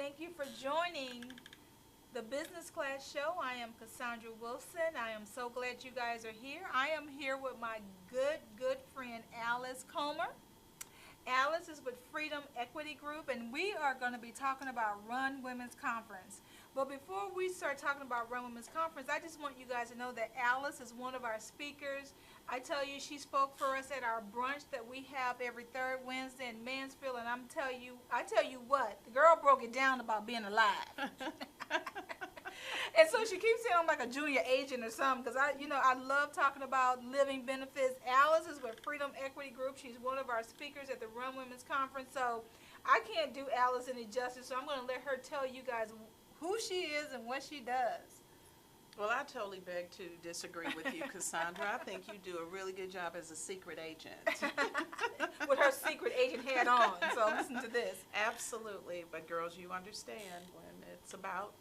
Thank you for joining the Business Class Show. I am Cassandra Wilson. I am so glad you guys are here. I am here with my good friend Alice Comer. Alice is with Freedom Equity Group, and we are going to be talking about Run Women's Conference. But before we start talking about Run Women's Conference, I just want you guys to know that Alice is one of our speakers. I tell you, she spoke for us at our brunch that we have every third Wednesday in Mansfield, and I tell you what, the girl broke it down about being alive. And so she keeps saying I'm like a junior agent or something, because I love talking about living benefits. Alice is with Freedom Equity Group. She's one of our speakers at the Run Women's Conference. So I can't do Alice any justice, so I'm going to let her tell you guys who she is and what she does. Well, I totally beg to disagree with you, Cassandra. I think you do a really good job as a secret agent. With her secret agent hat on, so listen to this. Absolutely. But girls, you understand when it's about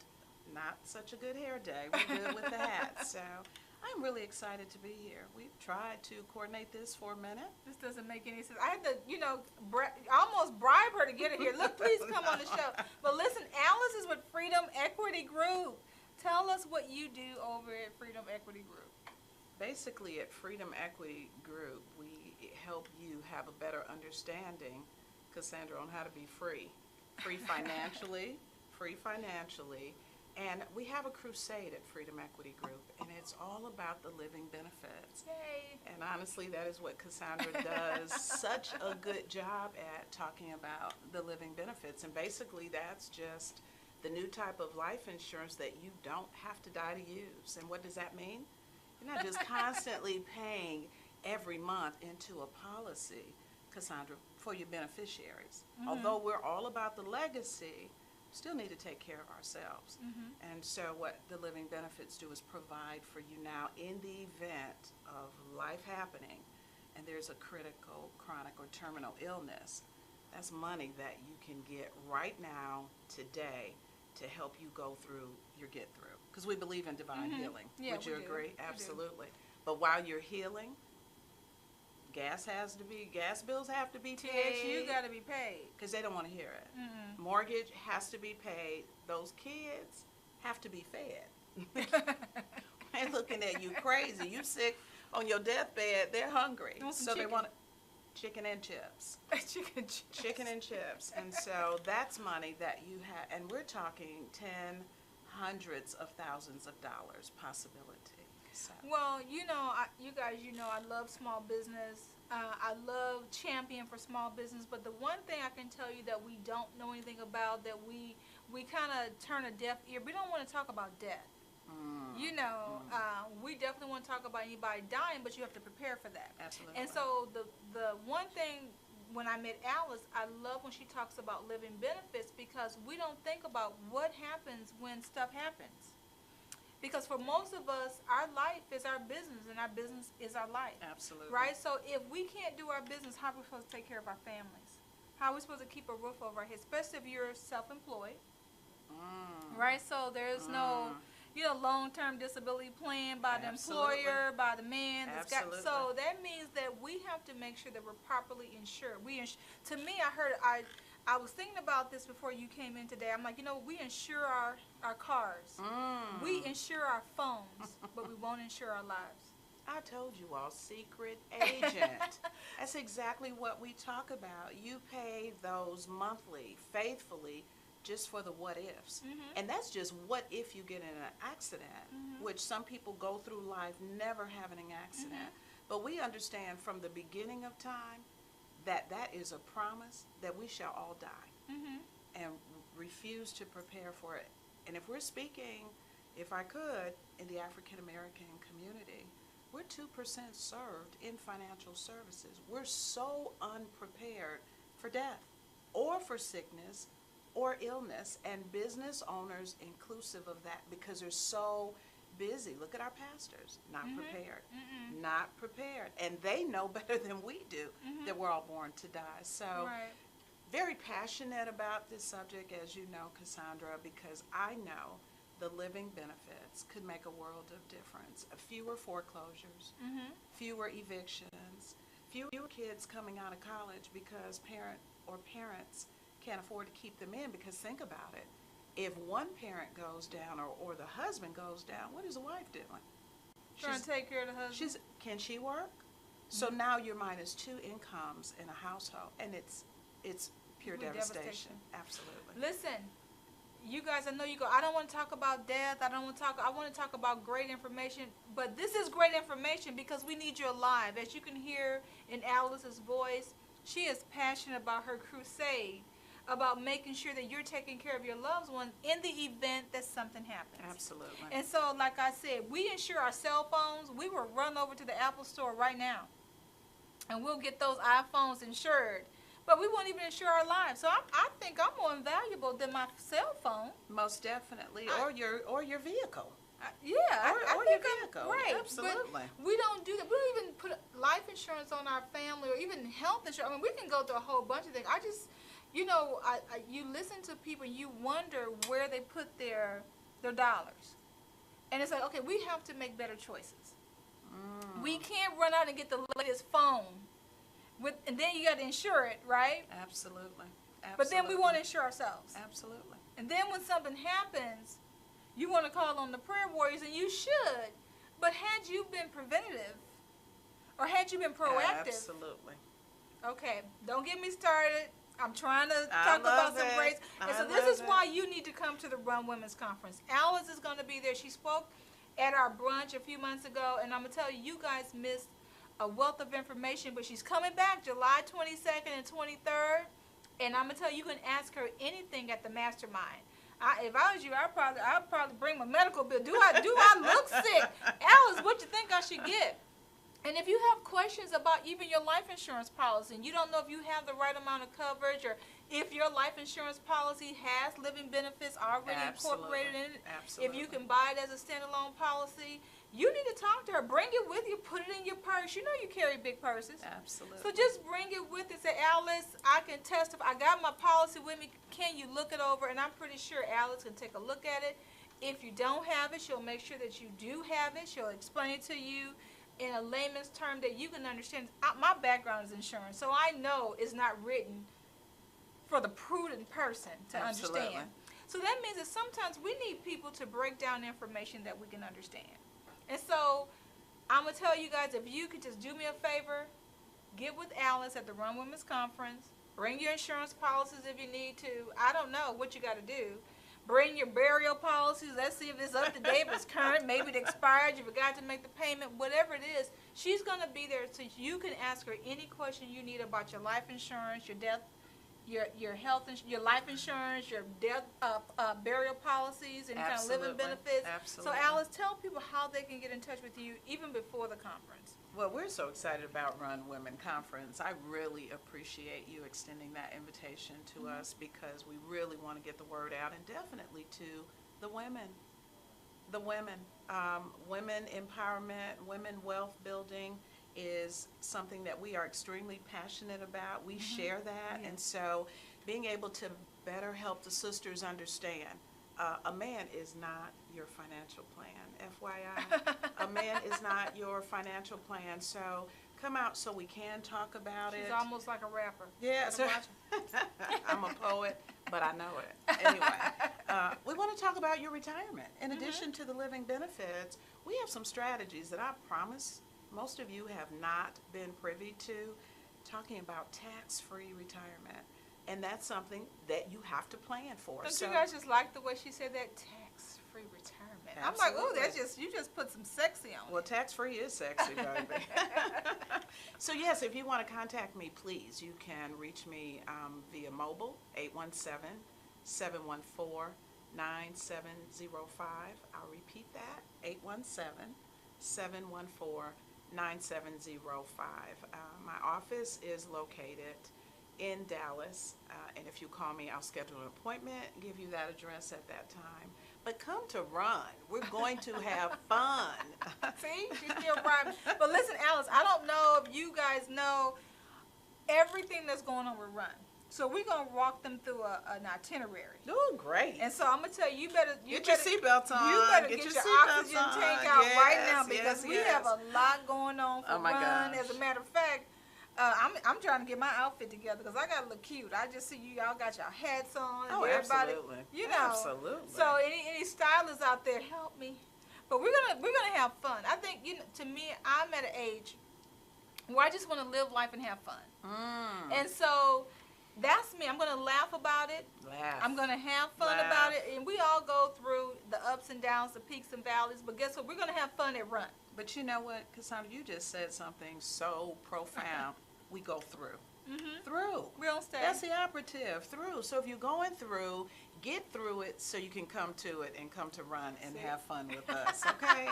not such a good hair day, we're good with the hat. So I'm really excited to be here. We've tried to coordinate this for a minute. This doesn't make any sense. I had to, almost bribe her to get her here. Look, please come on the show. But listen, Alice is with Freedom Equity Group. Tell us what you do over at Freedom Equity Group. Basically, at Freedom Equity Group, we help you have a better understanding, Cassandra, on how to be free. Free financially, and we have a crusade at Freedom Equity Group, and it's all about the living benefits. Yay. And honestly, that is what Cassandra does such a good job at, talking about the living benefits. And basically, that's just the new type of life insurance that you don't have to die to use. And what does that mean? You're not just constantly paying every month into a policy, Cassandra, for your beneficiaries. Mm-hmm. Although we're all about the legacy, still need to take care of ourselves. Mm-hmm. And so what the living benefits do is provide for you now in the event of life happening and there's a critical, chronic, or terminal illness. That's money that you can get right now, today, to help you go through your get through. Because we believe in divine mm-hmm. healing. Yeah, Would you agree? We Absolutely. But while you're healing, gas bills have to be paid. THU got to be paid. Because they don't want to hear it. Mm-hmm. Mortgage has to be paid. Those kids have to be fed. They're looking at you crazy. You sick on your deathbed. They're hungry. So they want chicken and chips. Chicken and chips. And so that's money that you have. And we're talking hundreds of thousands of dollars possibility. So. Well, you guys, I love small business. I love champion for small business. But the one thing I can tell you that we don't know anything about, that we kind of turn a deaf ear, we don't want to talk about death. We definitely want to talk about anybody dying, but you have to prepare for that. Absolutely. And so the one thing, when I met Alice, I love when she talks about living benefits, because we don't think about what happens when stuff happens. Because for most of us, our life is our business, and our business is our life. Absolutely. Right? So if we can't do our business, how are we supposed to take care of our families? How are we supposed to keep a roof over our heads, especially if you're self-employed? Right? So there's no long-term disability plan by the employer, by the man. So that means that we have to make sure that we're properly insured. To me, I was thinking about this before you came in today. I'm like, we insure our cars. We insure our phones, but we won't insure our lives. I told you all, secret agent. That's exactly what we talk about. You pay those monthly, faithfully, just for the what ifs. Mm-hmm. And that's just what if you get in an accident, mm-hmm. which some people go through life never having an accident. Mm-hmm. But we understand from the beginning of time that is a promise that we shall all die, mm-hmm. and refuse to prepare for it. And if we're speaking, if I could, in the African American community, we're 2% served in financial services. We're so unprepared for death or for sickness or illness, and business owners inclusive of that, because they're so busy. Look at our pastors, not mm-hmm. prepared, mm-hmm. not prepared. And they know better than we do mm-hmm. that we're all born to die. So very passionate about this subject, as you know, Cassandra, because I know the living benefits could make a world of difference. Fewer foreclosures, mm-hmm. fewer evictions, fewer kids coming out of college because parents can't afford to keep them in, because think about it. If one parent goes down, or the husband goes down, what is the wife doing? Trying to take care of the husband. Can she work? So now you're minus two incomes in a household, and it's pure devastation. Absolutely. Listen, you guys, I know you go, I don't want to talk about death. I want to talk about great information. But this is great information because we need you alive. As you can hear in Alice's voice, she is passionate about her crusade, about making sure that you're taking care of your loved one in the event that something happens. Absolutely. And so, like I said, we insure our cell phones. We will run over to the Apple store right now, and we'll get those iPhones insured. But we won't even insure our lives. So I think I'm more invaluable than my cell phone. Most definitely, or your vehicle. Yeah, or I think your vehicle. Right. Absolutely. But we don't do that. We don't even put life insurance on our family, or even health insurance. I mean, we can go through a whole bunch of things. I just, you know, you listen to people and you wonder where they put their dollars. And it's like, okay, we have to make better choices. We can't run out and get the latest phone. And then you got to insure it, right? Absolutely. But then we want to insure ourselves. Absolutely. And then when something happens, you want to call on the prayer warriors, and you should. But had you been preventative, or had you been proactive? Absolutely. Okay, don't get me started. I'm trying to talk about some great. And so this is why you need to come to the Run Women's Conference. Alice is going to be there. She spoke at our brunch a few months ago, and I'm going to tell you, you guys missed a wealth of information, but she's coming back July 22nd and 23rd, and I'm going to tell you, you can ask her anything at the mastermind. If I was you, I'd probably bring my medical bill. Do I look sick? Alice, what you think I should get? And if you have questions about even your life insurance policy, and you don't know if you have the right amount of coverage, or if your life insurance policy has living benefits already incorporated in it, if you can buy it as a standalone policy, you need to talk to her. Bring it with you. Put it in your purse. You know you carry big purses. Absolutely. So just bring it with you. Say, Alice, I can testify. I got my policy with me. Can you look it over? And I'm pretty sure Alice can take a look at it. If you don't have it, she'll make sure that you do have it. She'll explain it to you in a layman's term that you can understand. My background is insurance, so I know it's not written for the prudent person to understand. So that means that sometimes we need people to break down information that we can understand. And so I'm going to tell you guys, if you could just do me a favor, get with Alice at the Run Women's Conference. Bring your insurance policies if you need to. I don't know what you got to do. Bring your burial policies. Let's see if it's up to date, if it's current, maybe it expired, you forgot to make the payment, whatever it is. She's going to be there so you can ask her any question you need about your life insurance, your death, your health, your life insurance, your death, burial policies, and kind of living benefits. Absolutely. So Alice, tell people how they can get in touch with you even before the conference. Well, we're so excited about Run Women Conference. I really appreciate you extending that invitation to us, because we really want to get the word out, and definitely to the women. The women. Women empowerment, women wealth building is something that we are extremely passionate about. We share that, and so being able to better help the sisters understand, a man is not your financial plan, FYI. A man is not your financial plan, so come out so we can talk about it. She's almost like a rapper. Yeah, so I'm a poet, but I know it. Anyway, we want to talk about your retirement. In addition to the living benefits, we have some strategies that I promise most of you have not been privy to, talking about tax-free retirement. And that's something that you have to plan for. Don't you guys just like the way she said that? Tax-free retirement. Absolutely. I'm like, oh, that's just, you just put some sexy on it. Well, tax-free is sexy, baby. So yes, if you want to contact me, please, you can reach me via mobile, 817-714-9705. I'll repeat that, 817-714-9705. My office is located in Dallas, and if you call me, I'll schedule an appointment, give you that address at that time. But come to Run. We're going to have fun. See, she's still rhyming. But listen, Alice, I don't know if you guys know everything that's going on with Run. So we're going to walk them through an itinerary. Oh, great. And so I'm going to tell you, you better get your seatbelts on. You better get your oxygen tank out right now, because we have a lot going on for Run. Gosh. As a matter of fact, I'm trying to get my outfit together because I gotta look cute. I just see you y'all got your hats on. Oh, everybody, absolutely. You know. Absolutely. So any stylists out there, help me. But we're gonna have fun. I think to me, I'm at an age where I just want to live life and have fun. And so that's me. I'm gonna laugh about it. I'm gonna have fun about it. And we all go through the ups and downs, the peaks and valleys. But guess what? We're gonna have fun at Run. But you know what, Cassandra, you just said something so profound. We go through. Through. We don't stay. That's the operative, through. So if you're going through, get through it so you can come to it and come to Run and have fun with us, okay?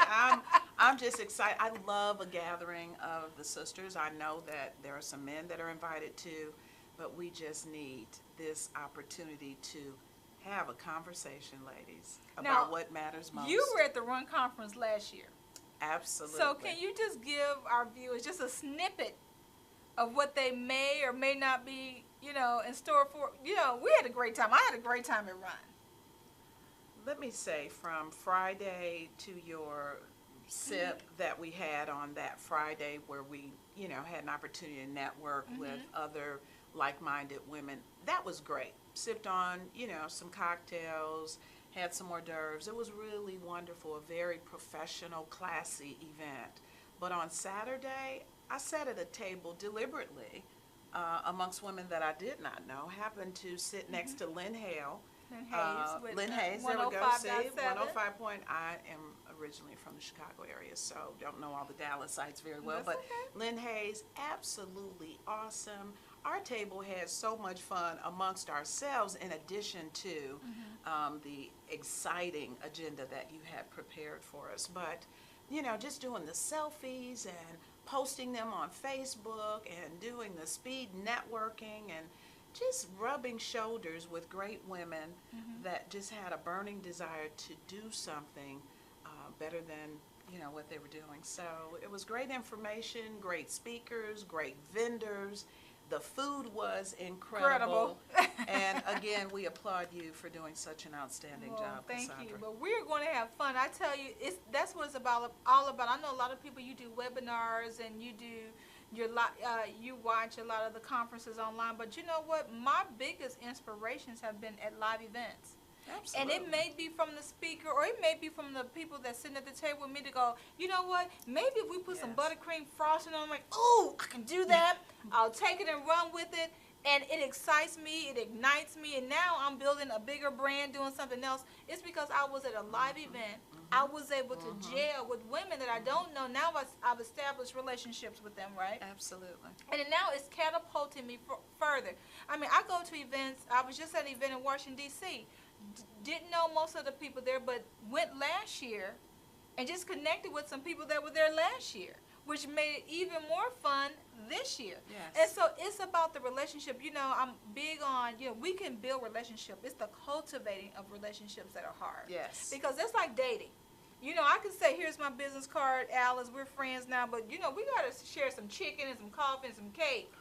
I'm just excited. I love a gathering of the sisters. I know that there are some men that are invited too, but we just need this opportunity to have a conversation, ladies, about what matters most. You were at the Run conference last year. Absolutely. So can you just give our viewers just a snippet of what they may or may not be, in store for? We had a great time. I had a great time at Run. Let me say, from Friday to your sip that we had on that Friday where we, had an opportunity to network with other like-minded women, that was great. Sipped on, some cocktails, had some hors d'oeuvres. It was really wonderful, a very professional, classy event. But on Saturday, I sat at a table deliberately amongst women that I did not know. Happened to sit next to Lynn Hale. Lynn Hayes, there we go. See, 105 point. I am originally from the Chicago area, so don't know all the Dallas sites very well. But Lynn Hayes, absolutely awesome. Our table had so much fun amongst ourselves, in addition to the exciting agenda that you had prepared for us. But, just doing the selfies and posting them on Facebook and doing the speed networking and just rubbing shoulders with great women that just had a burning desire to do something better than, what they were doing. So it was great information, great speakers, great vendors. The food was incredible. And again, we applaud you for doing such an outstanding job, thank Cassandra. you. But we're going to have fun. I tell you, that's what it's all about. I know a lot of people, you do webinars and you do you watch a lot of the conferences online. But you know what? My biggest inspirations have been at live events. Absolutely. And it may be from the speaker, or it may be from the people that's sitting at the table with me to go, you know what, maybe if we put some buttercream frosting on, I'm like, ooh, I can do that. I'll take it and run with it. And it excites me, it ignites me, and now I'm building a bigger brand, doing something else. It's because I was at a live event. I was able to gel with women that I don't know. Now I've established relationships with them, right? Absolutely. And now it's catapulting me further. I mean, I go to events. I was just at an event in Washington, D.C., didn't know most of the people there, but went last year and just connected with some people that were there last year, which made it even more fun this year. Yes. And so it's about the relationship. I'm big on, we can build relationship. It's the cultivating of relationships that are hard. Yes. Because it's like dating. I can say, here's my business card, Alice, we're friends now, but, we got to share some chicken and some coffee and some cake.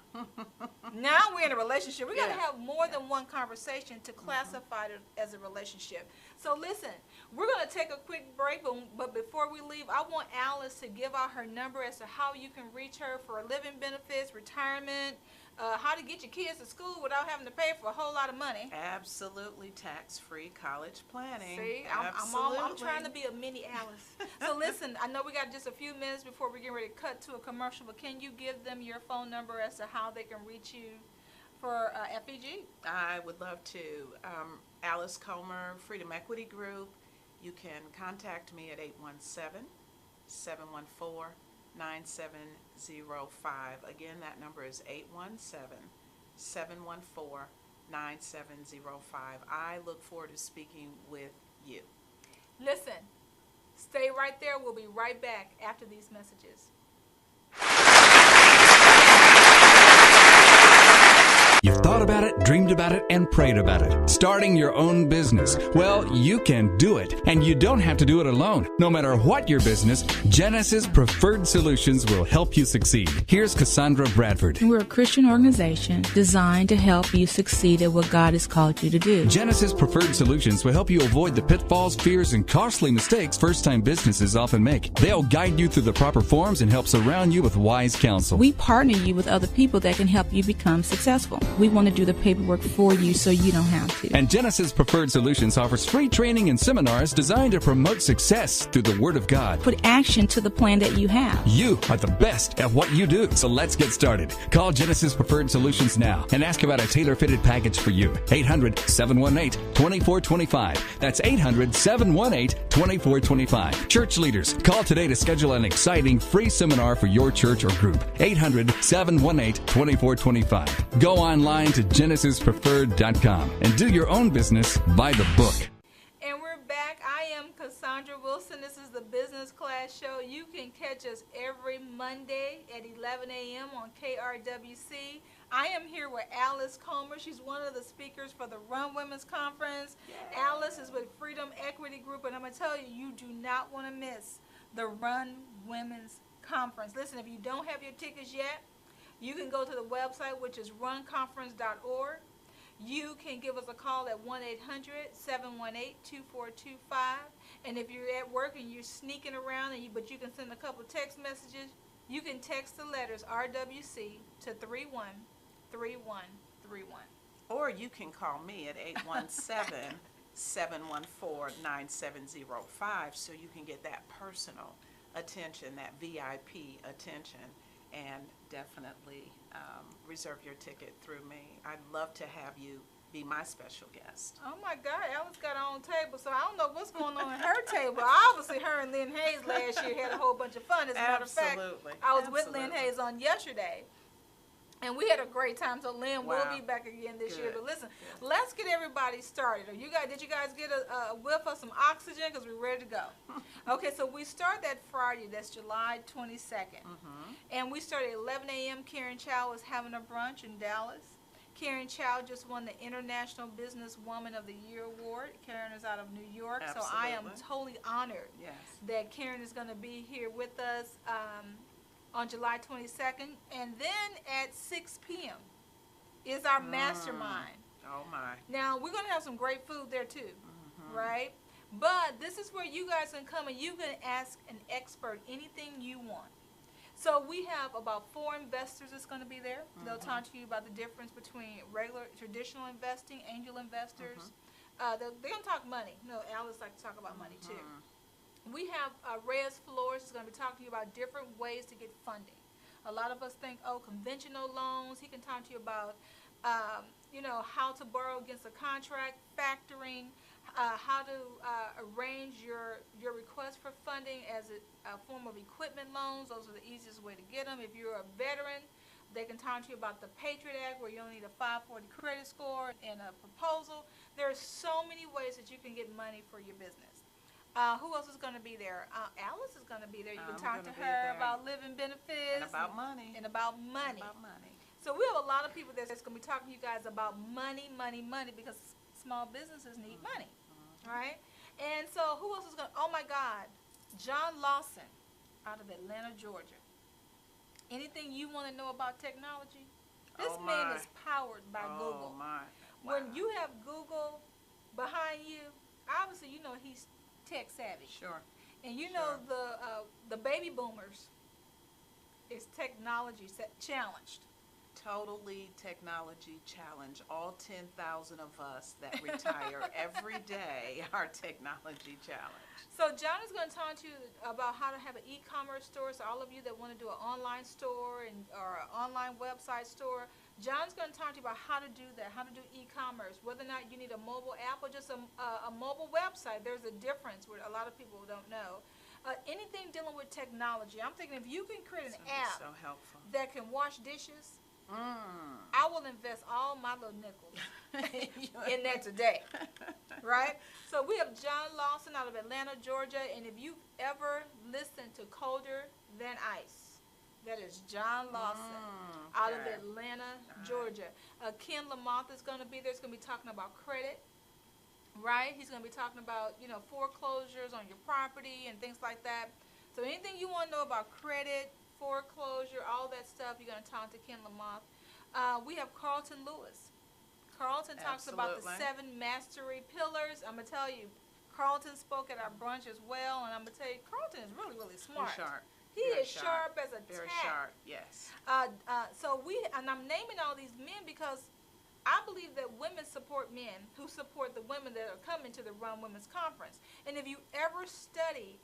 Now we're in a relationship. We got to have more than one conversation to classify it as a relationship. So listen, we're going to take a quick break, but before we leave, I want Alice to give out her number as to how you can reach her for living benefits, retirement, how to get your kids to school without having to pay for a whole lot of money. Absolutely tax-free college planning. See, I'm trying to be a mini Alice. So listen, I know we got just a few minutes before we get ready to cut to a commercial, but can you give them your phone number as to how they can reach you for FEG? I would love to. Alice Comer, Freedom Equity Group. You can contact me at 817-714-9705. Again, that number is 817-714-9705. I look forward to speaking with you. Listen, stay right there. We'll be right back after these messages. You've thought about it, dreamed about it and prayed about it. Starting your own business. Well, you can do it, and you don't have to do it alone. No matter what your business, Genesis Preferred Solutions will help you succeed. Here's Cassandra Bradford. We're a Christian organization designed to help you succeed at what God has called you to do. Genesis Preferred Solutions will help you avoid the pitfalls, fears, and costly mistakes first-time businesses often make. They'll guide you through the proper forms and help surround you with wise counsel. We partner you with other people that can help you become successful. We want to do the paperwork for you so you don't have to. And Genesis Preferred Solutions offers free training and seminars designed to promote success through the Word of God. Put action to the plan that you have. You are the best at what you do, so let's get started. Call Genesis Preferred Solutions now and ask about a tailor-fitted package for you. 800-718-2425. That's 800-718-2425. Church leaders, call today to schedule an exciting free seminar for your church or group. 800-718-2425. Go online to genesispreferred.com and do your own business by the book. And we're back. I am Cassandra Wilson. This is the Business Class Show. You can catch us every Monday at 11 a.m. on KRWC. I am here with Alice Comer. She's one of the speakers for the Run Women's Conference. Yeah. Alice is with Freedom Equity Group, and I'm going to tell you, you do not want to miss the Run Women's Conference. Listen, if you don't have your tickets yet, you can go to the website, which is runconference.org. You can give us a call at 1-800-718-2425. And if you're at work and you're sneaking around, but you can send a couple text messages, you can text the letters RWC to 313131. Or you can call me at 817-714-9705 so you can get that personal attention, that VIP attention, and definitely reserve your ticket through me. I'd love to have you be my special guest. Oh my God, Alice got her own table, so I don't know what's going on at her table. Obviously, her and Lynn Hayes last year had a whole bunch of fun. As a matter of fact, I was with Lynn Hayes on yesterday, and we had a great time. So Lynn will be back again this year. But listen, let's get everybody started. Did you guys get a whiff of some oxygen? Because we're ready to go. Okay, so we start that Friday. That's July 22nd. And we start at 11 a.m. Karen Chow is having a brunch in Dallas. Karen Chow just won the International Business Woman of the Year Award. Karen is out of New York. Absolutely. So I am totally honored that Karen is going to be here with us on July 22nd. And then at 6 p.m. is our mastermind. Oh, my. Now, we're going to have some great food there, too, right? But this is where you guys can come and you can ask an expert anything you want. So we have about 4 investors that's going to be there. They'll talk to you about the difference between regular, traditional investing, angel investors. They're going to talk money. Alice likes to talk about money, too. We have Reyes Flores is going to be talking to you about different ways to get funding. A lot of us think, conventional loans. He can talk to you about, how to borrow against a contract, factoring, how to arrange your request for funding as a form of equipment loans. Those are the easiest way to get them. If you're a veteran, they can talk to you about the Patriot Act, where you only need a 540 credit score and a proposal. There are so many ways that you can get money for your business. Who else is going to be there? Alice is going to be there. You can talk to her about living benefits. And about money. So we have a lot of people that's going to be talking to you guys about money, because small businesses need money, right? And so who else is going to, oh my God, John Lawson out of Atlanta, Georgia. Anything you want to know about technology? This man is powered by Google. Wow. When you have Google behind you, obviously you know he's tech savvy. Sure. And you know the baby boomers is technology challenged. Totally technology challenge. All 10,000 of us that retire every day are technology challenged. So John is going to talk to you about how to have an e-commerce store. So all of you that want to do an online store or an online website store, John's going to talk to you about how to do that, how to do e-commerce, whether or not you need a mobile app or just a mobile website. There's a difference where a lot of people don't know. Anything dealing with technology. I'm thinking if you can create an app that can wash dishes, I will invest all my little nickels in that today, right? So we have John Lawson out of Atlanta, Georgia, and if you've ever listened to Colder Than Ice, That is John Lawson out of Okay. Atlanta, Georgia. Ken Lamont is going to be there. He's going to be talking about credit, right? He's going to be talking about, foreclosures on your property and things like that. So anything you want to know about credit, foreclosure, all that stuff, you're going to talk to Ken Lamont. We have Carlton Lewis. Carlton talks about the Absolutely. 7 mastery pillars. I'm going to tell you, Carlton spoke at our brunch as well, and I'm going to tell you, Carlton is really, really smart. He's sharp. He Very is sharp as a Very tack. sharp, yes. And I'm naming all these men because I believe that women support men who support the women that are coming to the Run Women's Conference. And if you ever study,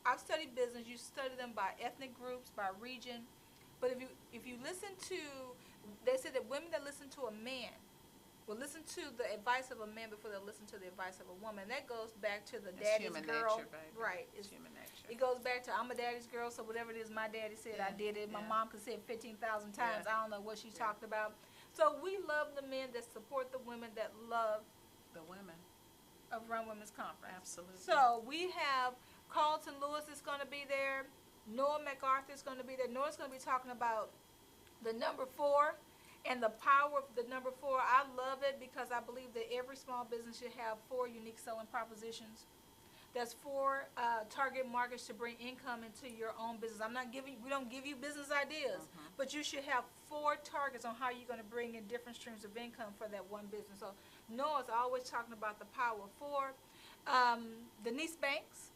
I've studied business, you study them by ethnic groups, by region. But if you listen to, they say that women that listen to a man will listen to the advice of a man before they'll listen to the advice of a woman. That goes back to the It's daddy's human girl. nature, baby. Right. It's human nature. It goes back to I'm a daddy's girl, so whatever it is my daddy said, I did it. My Yeah. mom could say it 15,000 times. Yeah. I don't know what she talked about. So we love the men that support the women that love The women. of Run Women's Conference. Absolutely. So we have Carlton Lewis is going to be there. Noah MacArthur is going to be there. Noah's going to be talking about the number 4 and the power of the number 4. I love it because I believe that every small business should have 4 unique selling propositions. That's 4 target markets to bring income into your own business. We don't give you business ideas, but you should have 4 targets on how you're going to bring in different streams of income for that one business. So Noah's always talking about the power of 4. Denise Banks.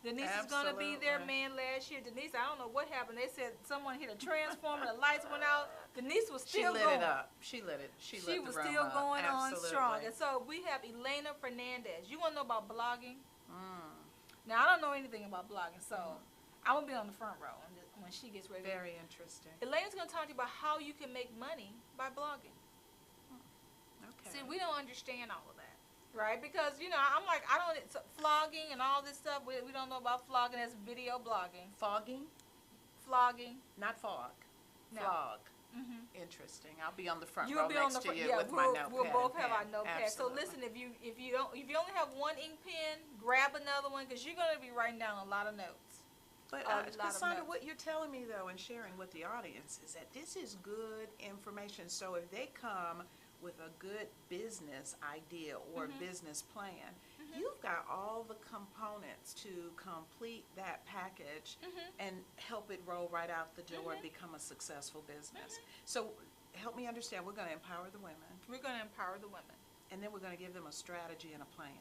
Denise is going to be there, man, last year. Denise, I don't know what happened. They said someone hit a transformer, the lights went out. Denise was still going. She lit it up. She lit it. She lit was the room still up. going on Absolutely. strong. And so we have Elena Fernandez. You want to know about blogging? Now, I don't know anything about blogging, so I'm going to be on the front row when she gets ready. Very interesting. Elena's going to talk to you about how you can make money by blogging. Okay. See, we don't understand all of that. Right, because I'm like flogging and all this stuff. We don't know about flogging. That's video blogging. Fogging? Flogging. Not fog. No. Flog. Interesting. I'll be on the front You'll row be on next the to front. you Yeah, with my notepad. we'll both have our and pen. notepad. So Absolutely. listen, if you only have one ink pen, grab another one because you're going to be writing down a lot of notes. But a lot of Cassandra, notes. what you're telling me though and sharing with the audience is that this is good information. So if they come with a good business idea or business plan, you've got all the components to complete that package and help it roll right out the door and become a successful business. So help me understand, we're going to empower the women, We're going to empower the women. and then we're going to give them a strategy and a plan.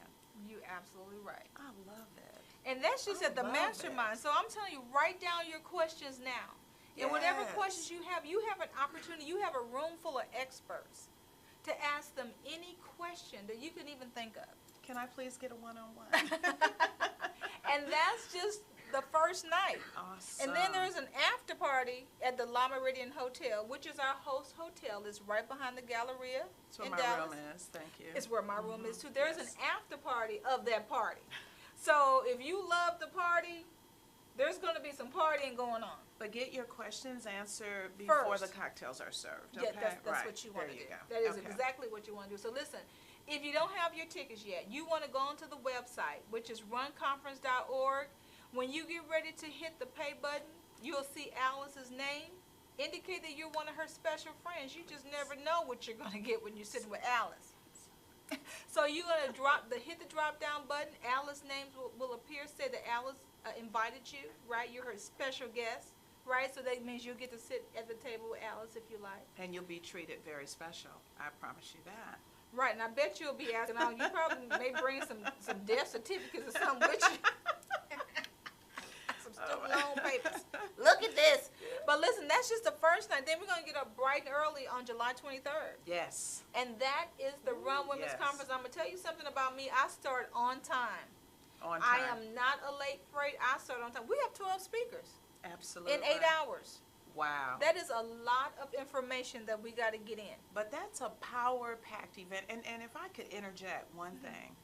You're absolutely right. I love it. And that's just I at the love mastermind. So I'm telling you, write down your questions now. And whatever Yes. questions you have an opportunity. You have a room full of experts to ask them any question that you can even think of. Can I please get a one-on-one? And that's just the first night. Awesome. And then there's an after party at the La Meridian Hotel, which is our host hotel. It's right behind the Galleria That's where in my Dallas. room is. Thank you. It's where my room is too. There's Yes. an after party of that party. So if you love the party, there's going to be some partying going on. But get your questions answered before the First. cocktails are served. Yeah, Okay? that's Right. what you want There to you do. go. That is Okay. exactly what you want to do. So listen, if you don't have your tickets yet, you want to go onto the website, which is runconference.org. When you get ready to hit the pay button, you'll see Alice's name. Indicate that you're one of her special friends. You just never know what you're going to get when you're sitting with Alice. So you're going to hit the drop down button. Alice's name will appear. Say that Alice invited you, right? You're her special guest, right? So that means you'll get to sit at the table with Alice if you like. And you'll be treated very special. I promise you that. Right, and I bet you'll be asking, you probably may bring some death certificates or something with you. Some student loan papers. Look at this. But listen, that's just the first night. Then we're going to get up bright and early on July 23rd. Yes. And that is the Run Women's yes. Conference. I'm going to tell you something about me. I start on time. On time. I am not a late freight. I start on time. We have 12 speakers Absolutely. in 8 hours. Wow. That is a lot of information that we got to get in. But that's a power-packed event. And if I could interject one thing.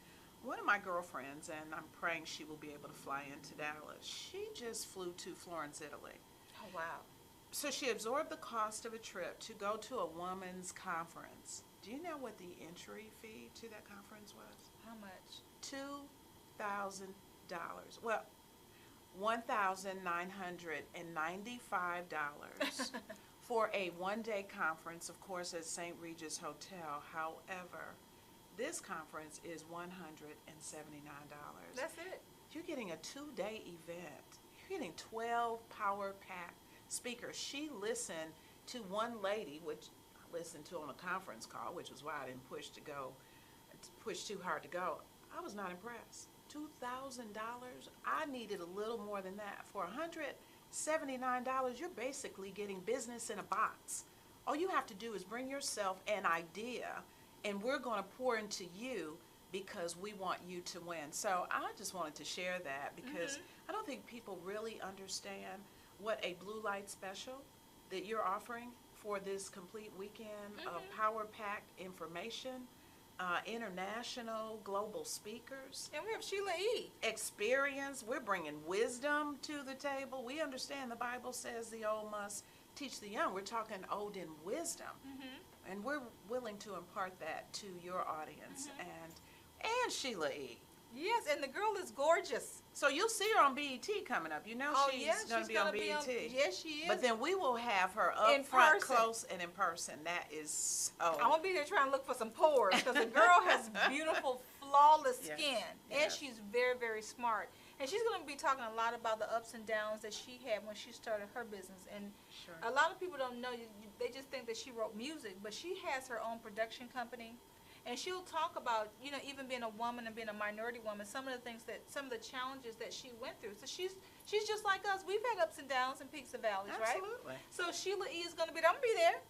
One of my girlfriends, and I'm praying she will be able to fly into Dallas, she just flew to Florence, Italy. Oh, wow. So she absorbed the cost of a trip to go to a women's conference. Do you know what the entry fee to that conference was? How much? $2,000. Well, $1,995 for a one-day conference, of course, at St. Regis Hotel. However, this conference is $179. That's it. You're getting a 2-day event. You're getting 12 power-packed speakers. She listened to one lady, which I listened to on a conference call, which was why I didn't push too hard to go. I was not impressed. $2,000. I needed a little more than that. For $179, you're basically getting business in a box. All you have to do is bring yourself an idea, and we're going to pour into you because we want you to win. So I just wanted to share that because I don't think people really understand what a blue light special that you're offering for this complete weekend of power-packed information, international, global speakers. And we have Sheila E. Experience. We're bringing wisdom to the table. We understand the Bible says the old must teach the young. We're talking old in wisdom. And we're willing to impart that to your audience. And Sheila E. Yes, and the girl is gorgeous. So you'll see her on BET coming up. You know she's going to be on BET. Yes, she is. But then we will have her up front, close, and in person. That is so. I'm going to be there trying to look for some pores because the girl has beautiful, flawless skin. Yes. And she's very, very smart. And she's going to be talking a lot about the ups and downs that she had when she started her business. And a lot of people don't know, they just think that she wrote music, but she has her own production company. And she'll talk about, you know, even being a woman and being a minority woman, some of the things that, some of the challenges that she went through. So she's just like us. We've had ups and downs and peaks and valleys, right? Absolutely. So Sheila E. is going to be there. I'm going to be there.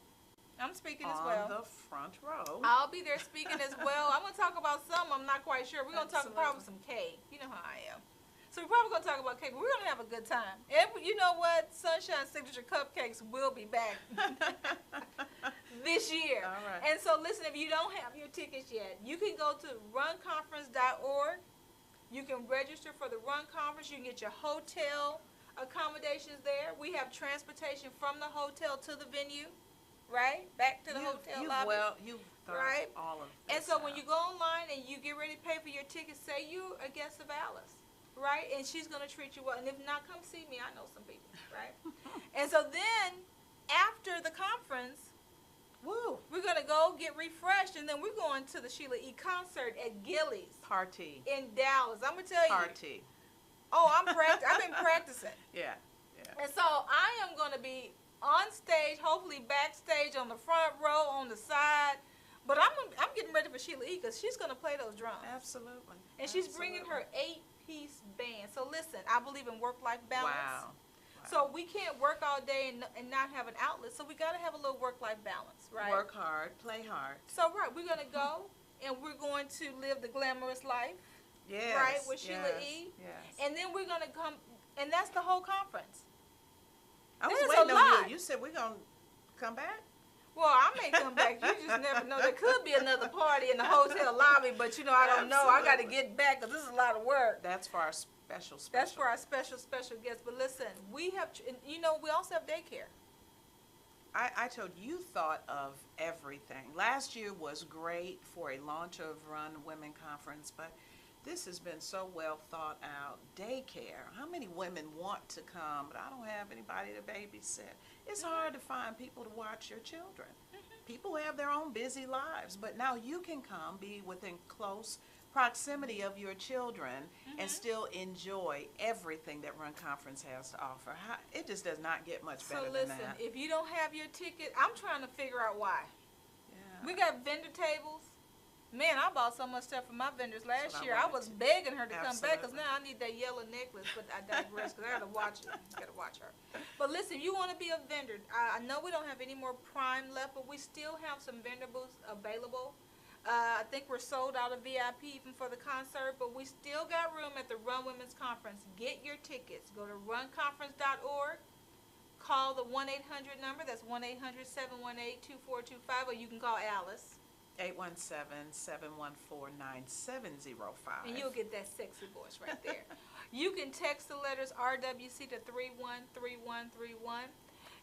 I'm speaking as well. On the front row. I'll be there speaking as well. I'm going to talk about some. I'm not quite sure. We're going to talk probably some cake. You know how I am. So we're probably going to talk about cake, but we're going to have a good time. And you know what? Sunshine Signature Cupcakes will be back this year. All right. And so listen, if you don't have your tickets yet, you can go to runconference.org. You can register for the Run Conference. You can get your hotel accommodations there. We have transportation from the hotel to the venue, right? Back to the hotel lobby. Well, you've thought all of this And so when out. you go online and you get ready to pay for your tickets, say you're a guest of Alice, right? And she's going to treat you well. And if not, come see me. I know some people, right? And so then after the conference, we're going to go get refreshed, and then we're going to the Sheila E. concert at Gillies. Party. In Dallas. I'm going to tell you. Party. Oh, I've been practicing. Yeah. And so I am going to be on stage, hopefully backstage, on the front row, on the side. But I'm getting ready for Sheila E. because she's going to play those drums. Absolutely. And she's bringing her 8-piece band. So listen, I believe in work-life balance. Wow. So we can't work all day and not have an outlet. So we got to have a little work-life balance, right? Work hard, play hard. So we're going to go and we're going to live the glamorous life, Yes. right, with Sheila E. Yes. And then we're going to come, and that's the whole conference. I was There's waiting a on lot. you. You said we're going to come back? Well, I may come back. You just never know. There could be another party in the hotel lobby, but, I don't know. I got to get back because this is a lot of work. That's for our special. That's for our special guests. But listen, we have, we also have daycare. I told you thought of everything. Last year was great for a launch of Run Women Conference, but this has been so well thought out. Daycare. How many women want to come, but I don't have anybody to babysit? It's hard to find people to watch your children. People have their own busy lives, but now you can come, be within close proximity of your children, and still enjoy everything that Run Conference has to offer. It just does not get much better So than listen, that. if you don't have your ticket, I'm trying to figure out why. Yeah. We got vendor tables. Man, I bought so much stuff from my vendors last what I year. I wanted was to. begging her to come back because Absolutely. now I need that yellow necklace, but I digress because I got to watch it. Got to watch her. But listen, you want to be a vendor. I know we don't have any more Prime left, but we still have some vendor booths available. I think we're sold out of VIP even for the concert, but we still got room at the Run Women's Conference. Get your tickets. Go to runconference.org. Call the 1-800 number. That's 1-800-718-2425, or you can call Alice. 817-714-9705. And you'll get that sexy voice right there. You can text the letters RWC to 313131.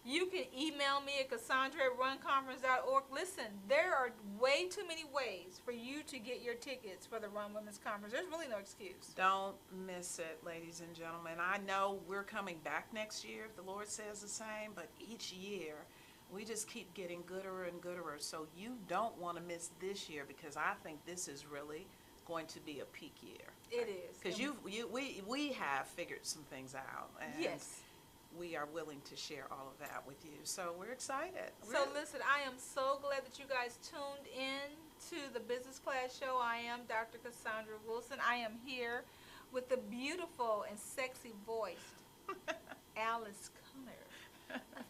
You can email me at Cassandra@runconference.org. Listen, there are way too many ways for you to get your tickets for the Run Women's Conference. There's really no excuse. Don't miss it, ladies and gentlemen. I know we're coming back next year, if the Lord says the same, but each year we just keep getting gooder and gooder. So you don't want to miss this year, because I think this is really going to be a peak year. It is. Because we have figured some things out. And yes. we are willing to share all of that with you. So we're excited. So listen, I am so glad that you guys tuned in to the Business Class Show. I am Dr. Cassandra Wilson. I am here with the beautiful and sexy voiced Alice Comer.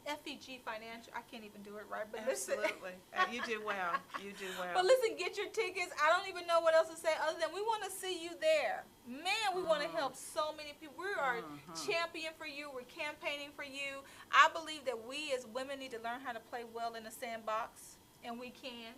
FEG Financial. I can't even do it right, but Absolutely. You do well. You do well. But listen, get your tickets. I don't even know what else to say other than we want to see you there. Man, we want to help so many people. We are championing for you. We're campaigning for you. I believe that we as women need to learn how to play well in the sandbox, and we can.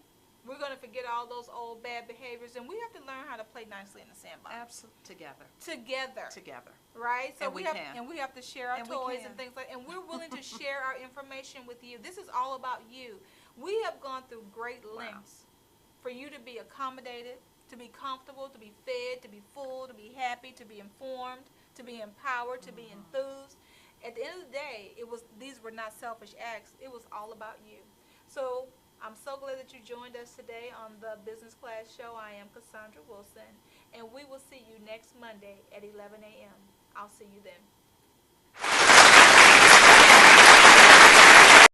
We're going to forget all those old bad behaviors, and we have to learn how to play nicely in the sandbox. Absolutely. Together. Together. Right? So And we can. And we have to share our And we toys can. and things like that. And we're willing to share our information with you. This is all about you. We have gone through great lengths for you to be accommodated, to be comfortable, to be fed, to be full, to be happy, to be informed, to be empowered, to be enthused. At the end of the day, these were not selfish acts. It was all about you. So I'm so glad that you joined us today on the Business Class Show. I am Cassandra Wilson, and we will see you next Monday at 11 a.m. I'll see you then.